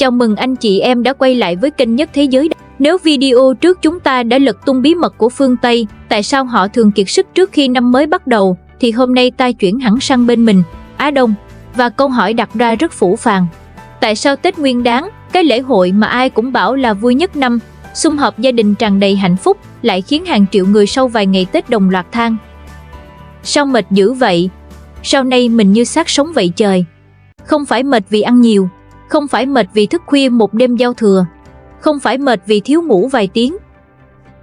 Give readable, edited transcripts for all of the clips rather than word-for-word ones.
Chào mừng anh chị em đã quay lại với kênh Nhất Thế Giới. Nếu video trước chúng ta đã lật tung bí mật của phương Tây, tại sao họ thường kiệt sức trước khi năm mới bắt đầu, thì hôm nay ta chuyển hẳn sang bên mình, Á Đông. Và câu hỏi đặt ra rất phũ phàng. Tại sao Tết Nguyên Đán, cái lễ hội mà ai cũng bảo là vui nhất năm, sum họp gia đình tràn đầy hạnh phúc, lại khiến hàng triệu người sau vài ngày Tết đồng loạt than? Sao mệt dữ vậy? Sao nay mình như xác sống vậy trời? Không phải mệt vì ăn nhiều, không phải mệt vì thức khuya một đêm giao thừa, không phải mệt vì thiếu ngủ vài tiếng,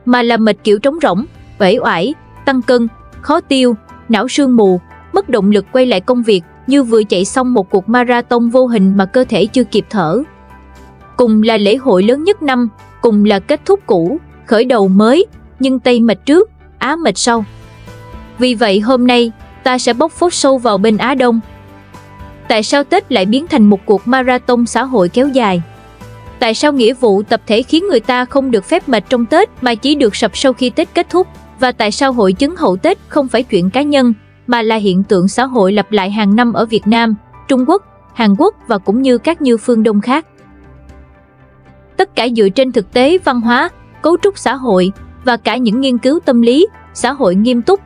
mà là mệt kiểu trống rỗng, uể oải, tăng cân, khó tiêu, não sương mù, mất động lực quay lại công việc, như vừa chạy xong một cuộc marathon vô hình mà cơ thể chưa kịp thở. Cùng là lễ hội lớn nhất năm, cùng là kết thúc cũ, khởi đầu mới, nhưng Tây mệt trước, Á mệt sau. Vì vậy hôm nay, ta sẽ bóc phốt sâu vào bên Á Đông. Tại sao Tết lại biến thành một cuộc marathon xã hội kéo dài? Tại sao nghĩa vụ tập thể khiến người ta không được phép mệt trong Tết mà chỉ được sập sau khi Tết kết thúc? Và tại sao hội chứng hậu Tết không phải chuyện cá nhân, mà là hiện tượng xã hội lặp lại hàng năm ở Việt Nam, Trung Quốc, Hàn Quốc và cũng như các như phương Đông khác? Tất cả dựa trên thực tế văn hóa, cấu trúc xã hội và cả những nghiên cứu tâm lý, xã hội nghiêm túc,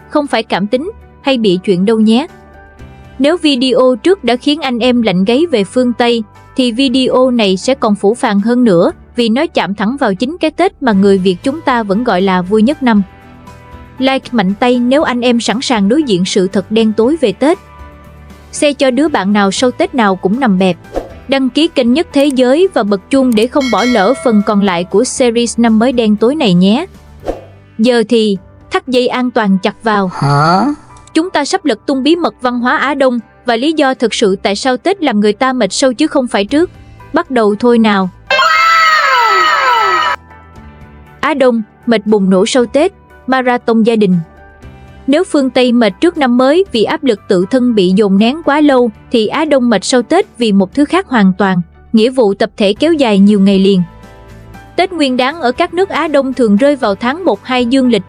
không phải cảm tính hay bị chuyện đâu nhé. Nếu video trước đã khiến anh em lạnh gáy về phương Tây, thì video này sẽ còn phũ phàng hơn nữa, vì nó chạm thẳng vào chính cái Tết mà người Việt chúng ta vẫn gọi là vui nhất năm. Like mạnh tay nếu anh em sẵn sàng đối diện sự thật đen tối về Tết. Share cho đứa bạn nào sau Tết nào cũng nằm bẹp. Đăng ký kênh Nhất Thế Giới và bật chuông để không bỏ lỡ phần còn lại của series năm mới đen tối này nhé. Giờ thì, thắt dây an toàn chặt vào. Chúng ta sắp lật tung bí mật văn hóa Á Đông và lý do thực sự tại sao Tết làm người ta mệt sâu chứ không phải trước. Bắt đầu thôi nào. Á Đông, mệt bùng nổ sau Tết, marathon gia đình. Nếu phương Tây mệt trước năm mới vì áp lực tự thân bị dồn nén quá lâu, thì Á Đông mệt sau Tết vì một thứ khác hoàn toàn, nghĩa vụ tập thể kéo dài nhiều ngày liền. Tết Nguyên Đán ở các nước Á Đông thường rơi vào tháng 1-2 dương lịch.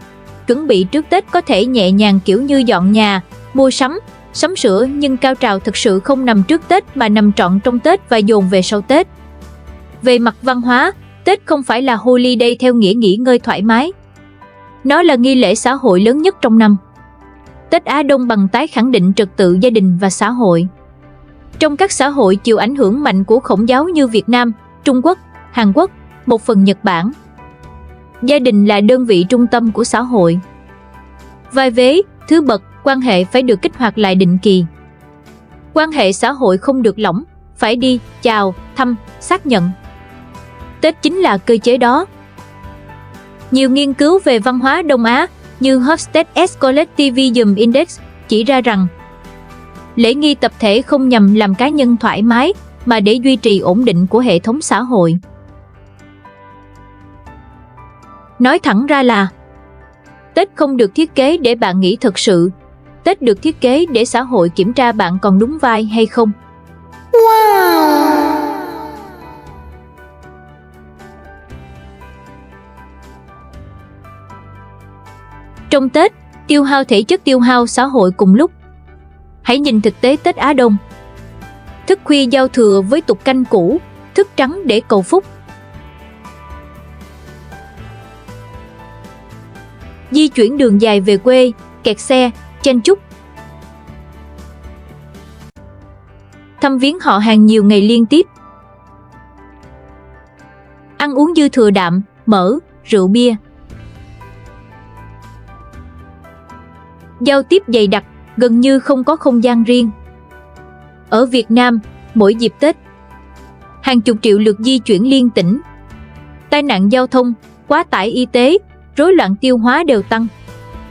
Chuẩn bị trước Tết có thể nhẹ nhàng kiểu như dọn nhà, mua sắm, sắm sửa, nhưng cao trào thực sự không nằm trước Tết mà nằm trọn trong Tết và dồn về sau Tết. Về mặt văn hóa, Tết không phải là holiday theo nghĩa nghỉ ngơi thoải mái. Nó là nghi lễ xã hội lớn nhất trong năm. Tết Á Đông bằng tái khẳng định trật tự gia đình và xã hội. Trong các xã hội chịu ảnh hưởng mạnh của Khổng giáo như Việt Nam, Trung Quốc, Hàn Quốc, một phần Nhật Bản, gia đình là đơn vị trung tâm của xã hội. Vai vế, thứ bậc, quan hệ phải được kích hoạt lại định kỳ. Quan hệ xã hội không được lỏng, phải đi, chào, thăm, xác nhận. Tết chính là cơ chế đó. Nhiều nghiên cứu về văn hóa Đông Á như Hofstede's Collectivism Index chỉ ra rằng lễ nghi tập thể không nhằm làm cá nhân thoải mái, mà để duy trì ổn định của hệ thống xã hội. Nói thẳng ra là Tết không được thiết kế để bạn nghỉ thực sự. Tết được thiết kế để xã hội kiểm tra bạn còn đúng vai hay không. Wow! Trong Tết, tiêu hao thể chất, tiêu hao xã hội cùng lúc. Hãy nhìn thực tế Tết Á Đông. Thức khuya giao thừa với tục canh cũ, thức trắng để cầu phúc. Di chuyển đường dài về quê, kẹt xe, chen chúc. Thăm viếng họ hàng nhiều ngày liên tiếp. Ăn uống dư thừa đạm, mỡ, rượu bia. Giao tiếp dày đặc, gần như không có không gian riêng. Ở Việt Nam, mỗi dịp Tết, hàng chục triệu lượt di chuyển liên tỉnh. Tai nạn giao thông, quá tải y tế, rối loạn tiêu hóa đều tăng.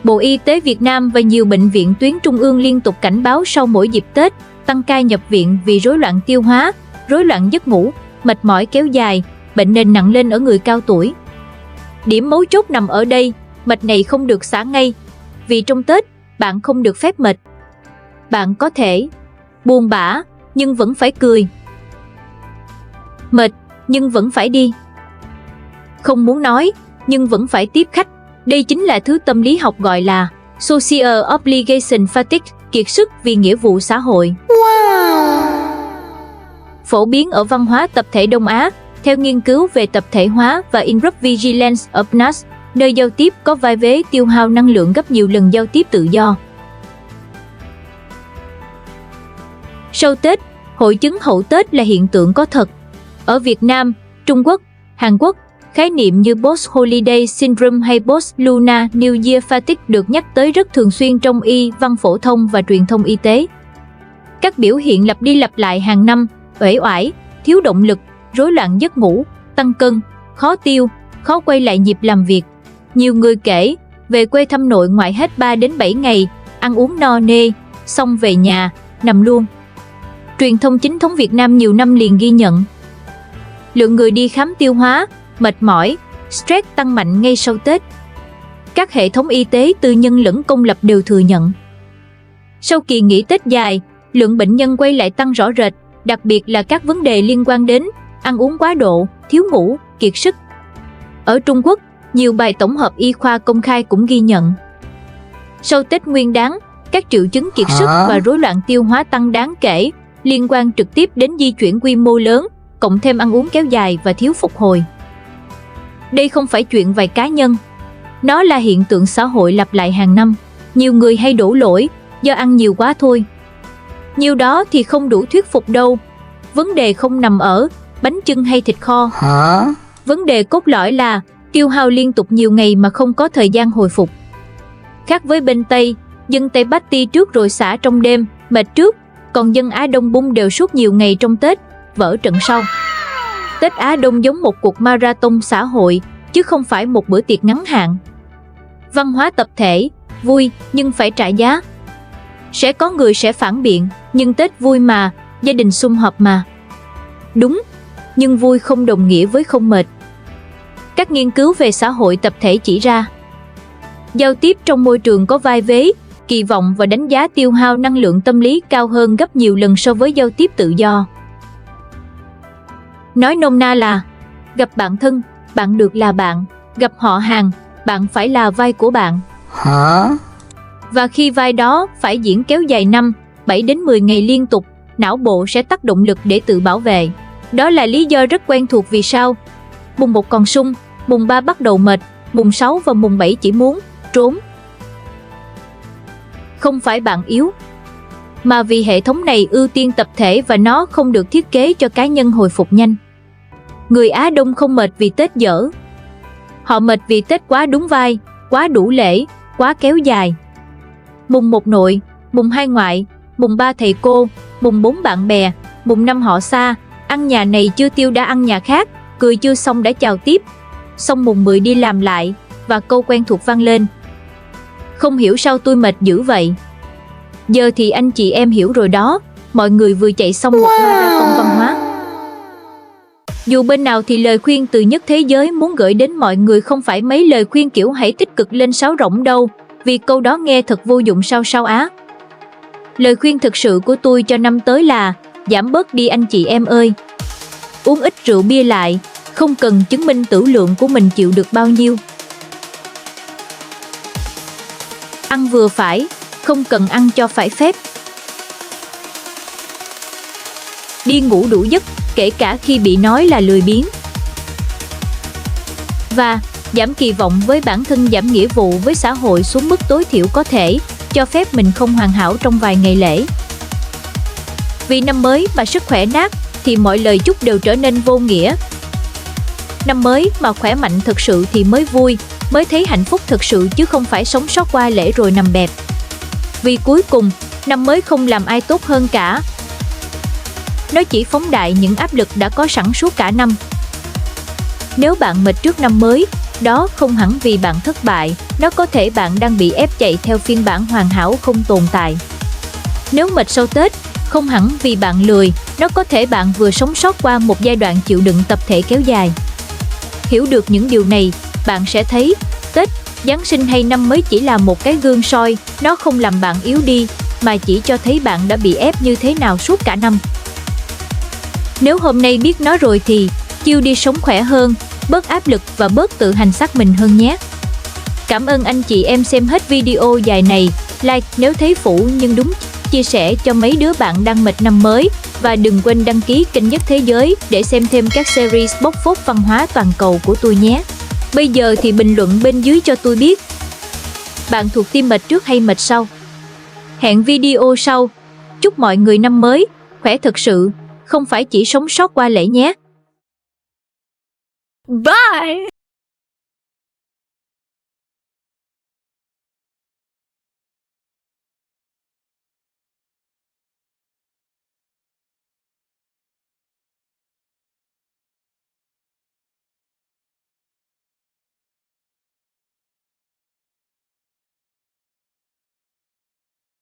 Bộ Y tế Việt Nam và nhiều bệnh viện tuyến trung ương liên tục cảnh báo sau mỗi dịp Tết, tăng ca nhập viện vì rối loạn tiêu hóa, rối loạn giấc ngủ, mệt mỏi kéo dài, bệnh nền nặng lên ở người cao tuổi. Điểm mấu chốt nằm ở đây, mệt này không được xả ngay, vì trong Tết, bạn không được phép mệt. Bạn có thể buồn bã, nhưng vẫn phải cười. Mệt, nhưng vẫn phải đi. Không muốn nói, nhưng vẫn phải tiếp khách. Đây chính là thứ tâm lý học gọi là Social Obligation Fatigue, kiệt sức vì nghĩa vụ xã hội. Wow! phổ biến ở văn hóa tập thể Đông Á, theo nghiên cứu về tập thể hóa và Interrupt Vigilance of NAS, nơi giao tiếp có vai vế tiêu hao năng lượng gấp nhiều lần giao tiếp tự do. Sau Tết, hội chứng hậu Tết là hiện tượng có thật. Ở Việt Nam, Trung Quốc, Hàn Quốc, khái niệm như Post-Holiday Syndrome hay Post-Lunar New Year Fatigue được nhắc tới rất thường xuyên trong y văn phổ thông và truyền thông y tế. Các biểu hiện lặp đi lặp lại hàng năm, uể oải, thiếu động lực, rối loạn giấc ngủ, tăng cân, khó tiêu, khó quay lại nhịp làm việc. Nhiều người kể, về quê thăm nội ngoại hết 3 đến 7 ngày, ăn uống no nê, xong về nhà, nằm luôn. Truyền thông chính thống Việt Nam nhiều năm liền ghi nhận lượng người đi khám tiêu hóa, mệt mỏi, stress tăng mạnh ngay sau Tết. Các hệ thống y tế tư nhân lẫn công lập đều thừa nhận. Sau kỳ nghỉ Tết dài, lượng bệnh nhân quay lại tăng rõ rệt, đặc biệt là các vấn đề liên quan đến ăn uống quá độ, thiếu ngủ, kiệt sức. Ở Trung Quốc, nhiều bài tổng hợp y khoa công khai cũng ghi nhận. Sau Tết Nguyên Đán, các triệu chứng kiệt sức và rối loạn tiêu hóa tăng đáng kể, liên quan trực tiếp đến di chuyển quy mô lớn, cộng thêm ăn uống kéo dài và thiếu phục hồi. Đây không phải chuyện vài cá nhân. Nó là hiện tượng xã hội lặp lại hàng năm. Nhiều người hay đổ lỗi do ăn nhiều quá thôi. Nhiều đó thì không đủ thuyết phục đâu. Vấn đề không nằm ở bánh chưng hay thịt kho. Vấn đề cốt lõi là tiêu hao liên tục nhiều ngày mà không có thời gian hồi phục. Khác với bên Tây, dân Tây party trước rồi xả trong đêm, mệt trước, còn dân Á Đông bung đều suốt nhiều ngày trong Tết, vỡ trận sau. Tết Á Đông giống một cuộc marathon xã hội, chứ không phải một bữa tiệc ngắn hạn. Văn hóa tập thể, vui nhưng phải trả giá. Sẽ có người sẽ phản biện, nhưng Tết vui mà, gia đình sum họp mà. Đúng, nhưng vui không đồng nghĩa với không mệt. Các nghiên cứu về xã hội tập thể chỉ ra, giao tiếp trong môi trường có vai vế, kỳ vọng và đánh giá tiêu hao năng lượng tâm lý cao hơn gấp nhiều lần so với giao tiếp tự do. Nói nôm na là, gặp bạn thân, bạn được là bạn, gặp họ hàng, bạn phải là vai của bạn. Và khi vai đó phải diễn kéo dài 5, 7 đến 10 ngày liên tục, não bộ sẽ tắt động lực để tự bảo vệ. Đó là lý do rất quen thuộc vì sao mùng 1 còn sung, mùng 3 bắt đầu mệt, mùng 6 và mùng 7 chỉ muốn trốn. Không phải bạn yếu, mà vì hệ thống này ưu tiên tập thể và nó không được thiết kế cho cá nhân hồi phục nhanh. Người Á Đông không mệt vì Tết dở. Họ mệt vì Tết quá đúng vai, quá đủ lễ, quá kéo dài. Mùng 1 nội, mùng 2 ngoại, mùng 3 thầy cô, mùng 4 bạn bè, mùng 5 họ xa, ăn nhà này chưa tiêu đã ăn nhà khác, cười chưa xong đã chào tiếp. Xong mùng 10 đi làm lại, và câu quen thuộc vang lên. Không hiểu sao tôi mệt dữ vậy. Giờ thì anh chị em hiểu rồi đó, mọi người vừa chạy xong một marathon văn hóa. Dù bên nào thì lời khuyên từ nhất thế giới muốn gửi đến mọi người không phải mấy lời khuyên kiểu hãy tích cực lên sáo rỗng đâu, vì câu đó nghe thật vô dụng sao á. Lời khuyên thực sự của tôi cho năm tới là giảm bớt đi anh chị em ơi. Uống ít rượu bia lại, không cần chứng minh tử lượng của mình chịu được bao nhiêu. Ăn vừa phải, không cần ăn cho phải phép. Đi ngủ đủ giấc, kể cả khi bị nói là lười biếng. Và giảm kỳ vọng với bản thân, giảm nghĩa vụ với xã hội xuống mức tối thiểu có thể, cho phép mình không hoàn hảo trong vài ngày lễ. Vì năm mới mà sức khỏe nát, thì mọi lời chúc đều trở nên vô nghĩa. Năm mới mà khỏe mạnh thực sự thì mới vui, mới thấy hạnh phúc thực sự chứ không phải sống sót qua lễ rồi nằm bẹp. Vì cuối cùng, năm mới không làm ai tốt hơn cả. Nó chỉ phóng đại những áp lực đã có sẵn suốt cả năm. Nếu bạn mệt trước năm mới, đó không hẳn vì bạn thất bại, nó có thể bạn đang bị ép chạy theo phiên bản hoàn hảo không tồn tại. Nếu mệt sau Tết, không hẳn vì bạn lười, nó có thể bạn vừa sống sót qua một giai đoạn chịu đựng tập thể kéo dài. Hiểu được những điều này, bạn sẽ thấy Tết, Giáng sinh hay năm mới chỉ là một cái gương soi, nó không làm bạn yếu đi, mà chỉ cho thấy bạn đã bị ép như thế nào suốt cả năm. Nếu hôm nay biết nó rồi thì chill đi sống khỏe hơn, bớt áp lực và bớt tự hành xác mình hơn nhé. Cảm ơn anh chị em xem hết video dài này, like nếu thấy phụ nhưng đúng, chia sẻ cho mấy đứa bạn đang mệt năm mới, Và đừng quên đăng ký kênh Nhất Thế Giới để xem thêm các series bóc phốt văn hóa toàn cầu của tôi nhé. Bây giờ thì bình luận bên dưới cho tôi biết, bạn thuộc team mệt trước hay mệt sau? Hẹn video sau. Chúc mọi người năm mới khỏe thực sự, không phải chỉ sống sót qua lễ nhé. Bye!